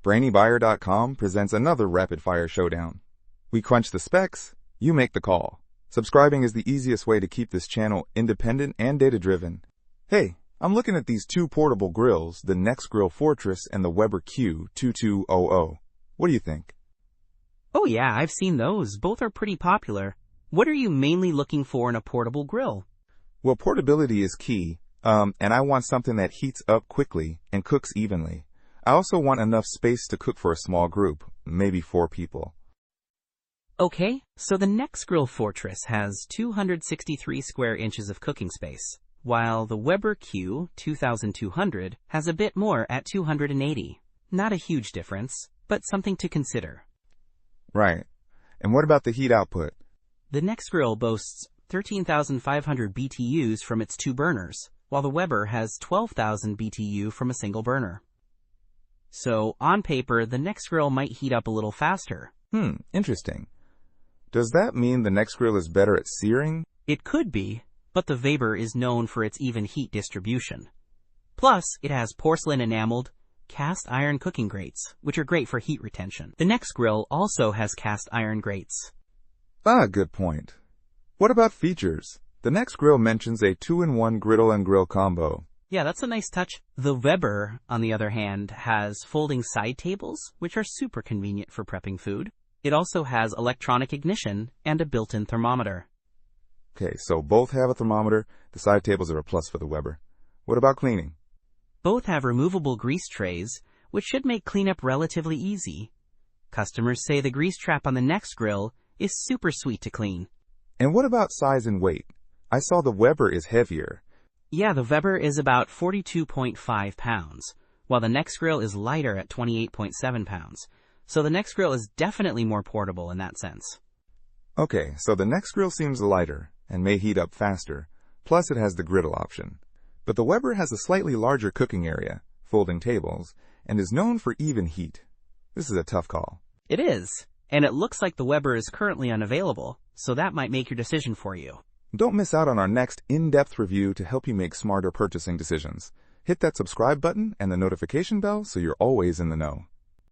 BrainyBuyer.com presents another rapid-fire showdown. We crunch the specs, you make the call. Subscribing is the easiest way to keep this channel independent and data-driven. Hey, I'm looking at these two portable grills, the Nexgrill Fortress and the Weber Q2200. What do you think? Oh yeah, I've seen those. Both are pretty popular. What are you mainly looking for in a portable grill? Well, portability is key, and I want something that heats up quickly and cooks evenly. I also want enough space to cook for a small group, maybe 4 people. Okay, so the Nexgrill Fortress has 263 square inches of cooking space, while the Weber Q2200 has a bit more at 280. Not a huge difference, but something to consider. Right. And what about the heat output? The Nexgrill boasts 13,500 BTUs from its 2 burners, while the Weber has 12,000 BTU from a single burner. So, on paper, the Nexgrill might heat up a little faster. Interesting. Does that mean the Nexgrill is better at searing? It could be, but the Weber is known for its even heat distribution. Plus, it has porcelain enameled, cast iron cooking grates, which are great for heat retention. The Nexgrill also has cast iron grates. Good point. What about features? The Nexgrill mentions a 2-in-1 griddle and grill combo. Yeah, that's a nice touch. The Weber, on the other hand, has folding side tables, which are super convenient for prepping food. It also has electronic ignition and a built-in thermometer. Okay, so both have a thermometer. The side tables are a plus for the Weber. What about cleaning? Both have removable grease trays, which should make cleanup relatively easy. Customers say the grease trap on the Nexgrill is super sweet to clean. And what about size and weight? I saw the Weber is heavier. Yeah, the Weber is about 42.5 pounds, while the Nexgrill is lighter at 28.7 pounds. So the Nexgrill is definitely more portable in that sense. Okay, so the Nexgrill seems lighter and may heat up faster. Plus it has the griddle option. But the Weber has a slightly larger cooking area, folding tables, and is known for even heat. This is a tough call. It is, and it looks like the Weber is currently unavailable, so that might make your decision for you. Don't miss out on our next in-depth review to help you make smarter purchasing decisions. Hit that subscribe button and the notification bell so you're always in the know.